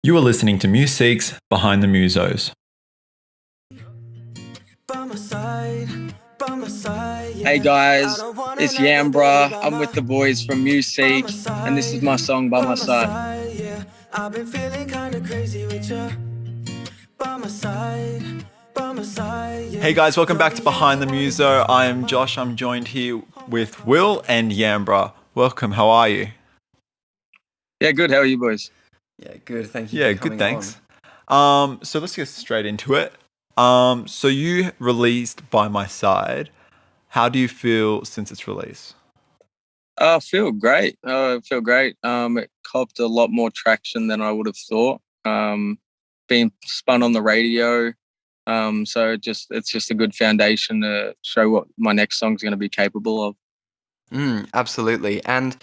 You are listening to Museek's Behind the Musos. Hey guys, it's YAMBRA. I'm with the boys from Museek, and this is my song By My Side. I've been feeling kinda crazy with you. By my side, by my side. Hey guys, welcome back to Behind the Muso. I am Josh. I'm joined here with Will and Yambra. Welcome, how are you? Yeah, good. How are you boys? Yeah, good. Thank you Yeah, for good, coming thanks. on. So let's get straight into it. So you released By My Side. How do you feel since its release? I feel great. It copped a lot more traction than I would have thought. Being spun on the radio. It's just a good foundation to show what my next song's going to be capable of. Absolutely. And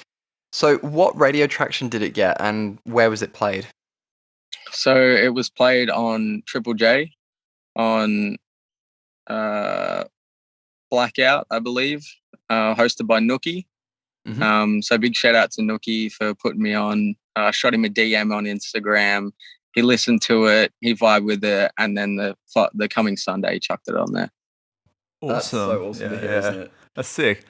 so what radio traction did it get and where was it played? So it was played on Triple J, on Blackout, I believe, hosted by Nookie. So big shout out to Nookie for putting me on. I shot him a DM on Instagram. He listened to it, he vibed with it, and then the coming Sunday he chucked it on there. Awesome. That's so awesome to hear, isn't it? That's sick.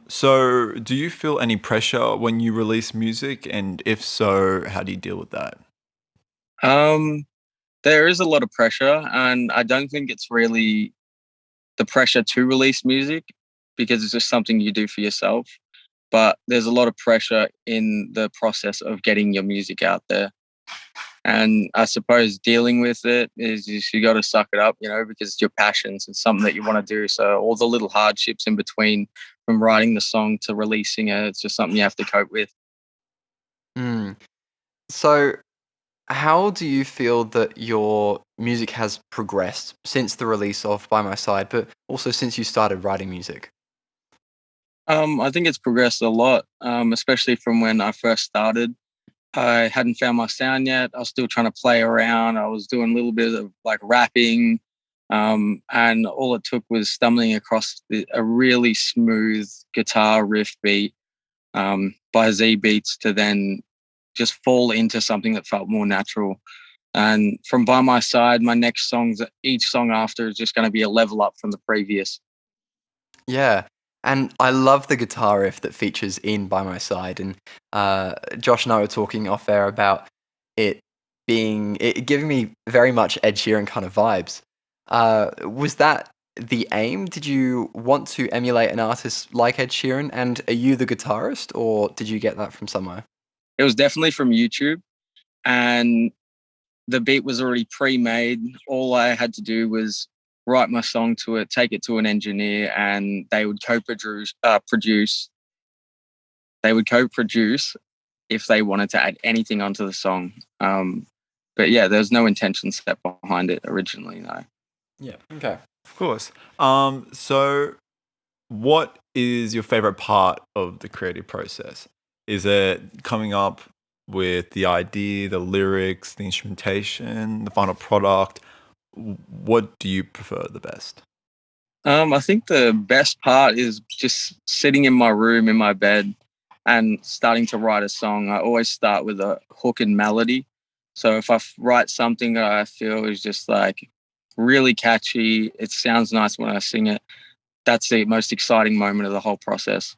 So do you feel any pressure when you release music? And if so, how do you deal with that? There is a lot of pressure, and I don't think it's really the pressure to release music because it's just something you do for yourself. But there's a lot of pressure in the process of getting your music out there. And I suppose dealing with it is just, you got to suck it up, because it's your passions. It's something that you want to do. So all the little hardships in between from writing the song to releasing it, it's just something you have to cope with. So how do you feel that your music has progressed since the release of By My Side, but also since you started writing music? I think it's progressed a lot, especially from when I first started. I hadn't found my sound yet. I was still trying to play around. I was doing a little bit of like rapping. And all it took was stumbling across a really smooth guitar riff beat by Z Beats to then just fall into something that felt more natural. And from By My Side, my next songs, each song after is just going to be a level up from the previous. Yeah. And I love the guitar riff that features in By My Side. And Josh and I were talking off air about it giving me very much Ed Sheeran kind of vibes. Was that the aim? Did you want to emulate an artist like Ed Sheeran? And are you the guitarist, or did you get that from somewhere? It was definitely from YouTube, and the beat was already pre-made. All I had to do was write my song to it, take it to an engineer, and they would co-produce. They would co-produce if they wanted to add anything onto the song. But yeah, there's no intention set behind it originally, no. Yeah. Okay. Of course. So what is your favorite part of the creative process? Is it coming up with the idea, the lyrics, the instrumentation, the final product? What do you prefer the best? I think the best part is just sitting in my room, in my bed, and starting to write a song. I always start with a hook and melody. So if I write something that I feel is just like really catchy, it sounds nice when I sing it, that's the most exciting moment of the whole process.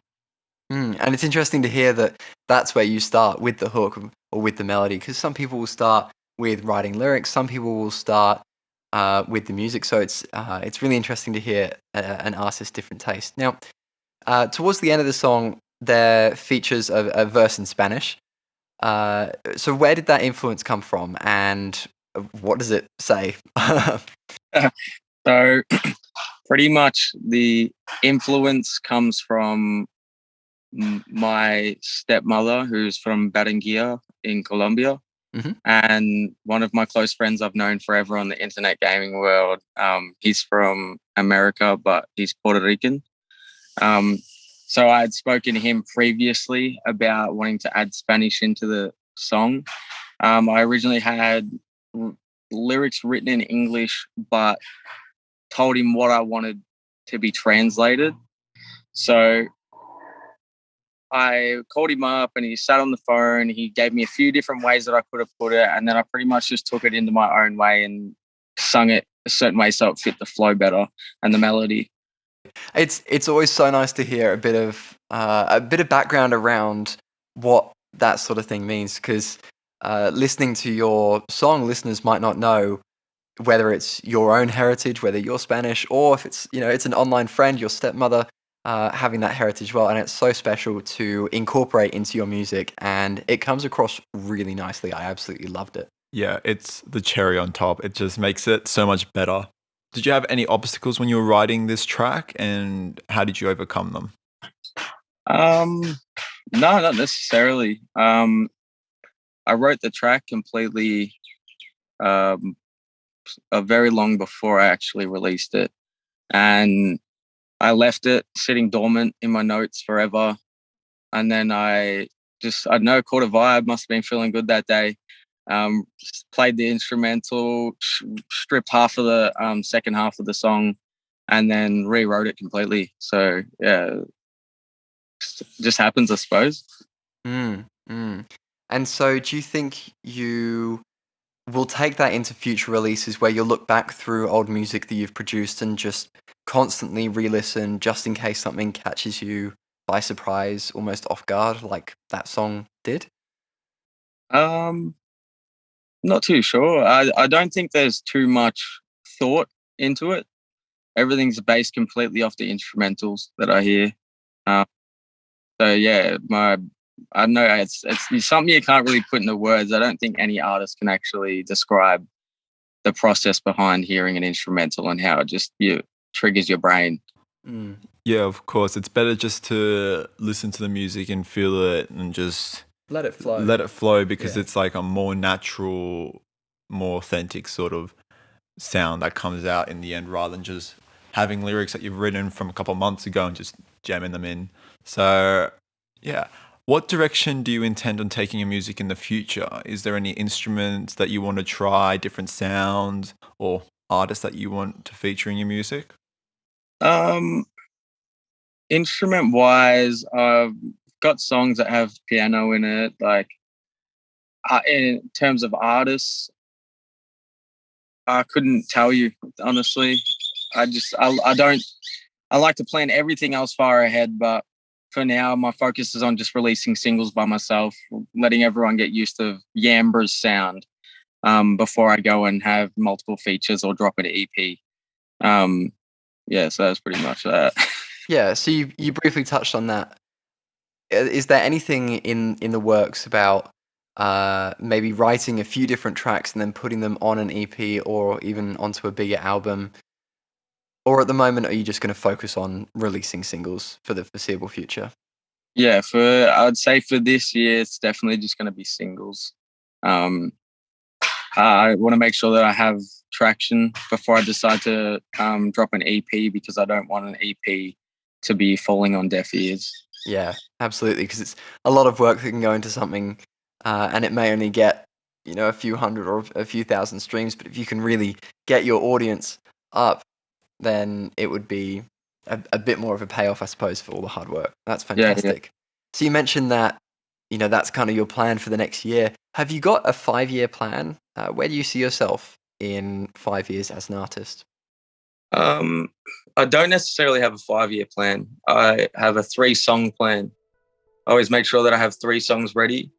And it's interesting to hear that that's where you start with the hook or with the melody, because some people will start with writing lyrics, some people will start with the music. So it's really interesting to hear an artist's different taste. Now, towards the end of the song, there features a verse in Spanish. So where did that influence come from, and what does it say? So pretty much the influence comes from my stepmother, who's from Barranquilla in Colombia. Mhm. And one of my close friends I've known forever on the internet gaming world. He's from America, but he's Puerto Rican. Um, so I had spoken to him previously about wanting to add Spanish into the song. I originally had lyrics written in English, but told him what I wanted to be translated. So I called him up and he sat on the phone. He gave me a few different ways that I could have put it. And then I pretty much just took it into my own way and sung it a certain way so it fit the flow better and the melody. It's always so nice to hear a bit of background around what that sort of thing means, because listening to your song, listeners might not know whether it's your own heritage, whether you're Spanish, or if it's it's an online friend, your stepmother, having that heritage well, and it's so special to incorporate into your music, and it comes across really nicely. I absolutely loved it. Yeah, it's the cherry on top. It just makes it so much better. Did you have any obstacles when you were writing this track, and how did you overcome them? No, not necessarily. I wrote the track completely very long before I actually released it, and I left it sitting dormant in my notes forever. And then I don't know, caught a vibe, must have been feeling good that day. Played the instrumental, stripped half of the second half of the song, and then rewrote it completely. So yeah, just happens, I suppose. And so do you think you will take that into future releases where you'll look back through old music that you've produced and just constantly re-listen just in case something catches you by surprise, almost off guard, like that song did? Not too sure. I don't think there's too much thought into it. Everything's based completely off the instrumentals that I hear. So yeah, I don't know, it's something you can't really put into words. I don't think any artist can actually describe the process behind hearing an instrumental and how it just triggers your brain. Yeah, of course. It's better just to listen to the music and feel it and just Let it flow. because Yeah. it's like a more natural, more authentic sort of sound that comes out in the end, rather than just having lyrics that you've written from a couple of months ago and just jamming them in. So, yeah. What direction do you intend on taking your music in the future? Is there any instruments that you want to try, different sounds, or artists that you want to feature in your music? Instrument wise, I've got songs that have piano in it. Like in terms of artists, I couldn't tell you honestly. I don't. I like to plan everything else far ahead, but for now, my focus is on just releasing singles by myself, letting everyone get used to YAMBRA's sound before I go and have multiple features or drop an EP. Yeah, so that's pretty much that. Yeah, so you briefly touched on that. Is there anything in the works about maybe writing a few different tracks and then putting them on an EP or even onto a bigger album? Or at the moment, are you just going to focus on releasing singles for the foreseeable future? Yeah, I'd say for this year, it's definitely just going to be singles. I want to make sure that I have traction before I decide to drop an EP, because I don't want an EP to be falling on deaf ears. Yeah, absolutely, because it's a lot of work that can go into something, and it may only get a few hundred or a few thousand streams, but if you can really get your audience up, then it would be a bit more of a payoff, I suppose, for all the hard work. That's fantastic. Yeah. So you mentioned that that's kind of your plan for the next year. Have you got a 5-year plan? Where do you see yourself in 5 years as an artist? I don't necessarily have a 5-year plan. I have a 3-song plan. I always make sure that I have 3 songs ready.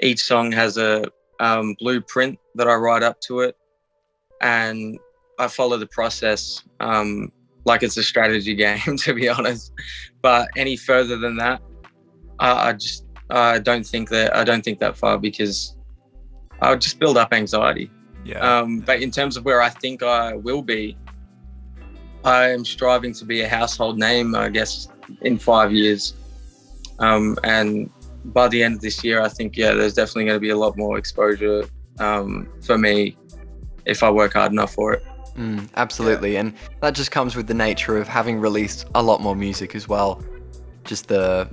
Each song has a blueprint that I write up to it, and I follow the process like it's a strategy game, to be honest. But any further than that, I don't think that far, because I'll just build up anxiety. Yeah. But in terms of where I think I will be, I am striving to be a household name, I guess, in 5 years. And by the end of this year, I think, there's definitely going to be a lot more exposure for me if I work hard enough for it. Absolutely. Yeah. And that just comes with the nature of having released a lot more music as well. Just the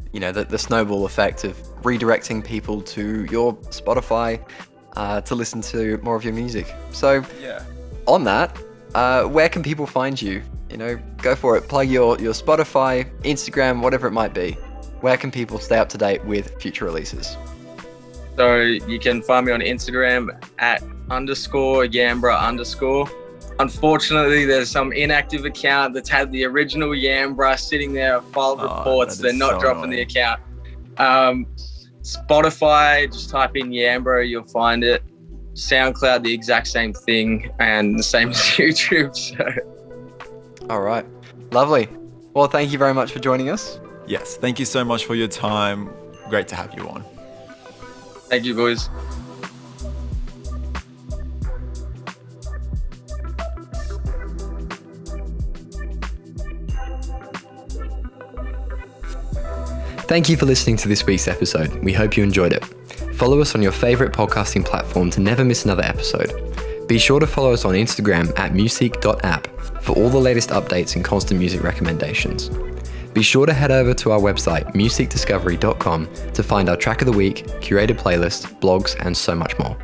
snowball effect of redirecting people to your Spotify to listen to more of your music. So on that, where can people find you? Go for it. Plug your Spotify, Instagram, whatever it might be. where can people stay up to date with future releases? So you can find me on Instagram at _YAMBRA_. Unfortunately, there's some inactive account that's had the original YAMBRA sitting there, filed reports. They're not dropping the account. Spotify, just type in YAMBRA, you'll find it. SoundCloud, the exact same thing, and the same as YouTube. So. All right. Lovely. Well, thank you very much for joining us. Yes, thank you so much for your time. Great to have you on. Thank you, boys. Thank you for listening to this week's episode. We hope you enjoyed it. Follow us on your favourite podcasting platform to never miss another episode. Be sure to follow us on Instagram at Museek.app for all the latest updates and constant music recommendations. Be sure to head over to our website, museekdiscovery.com, to find our track of the week, curated playlist, blogs, and so much more.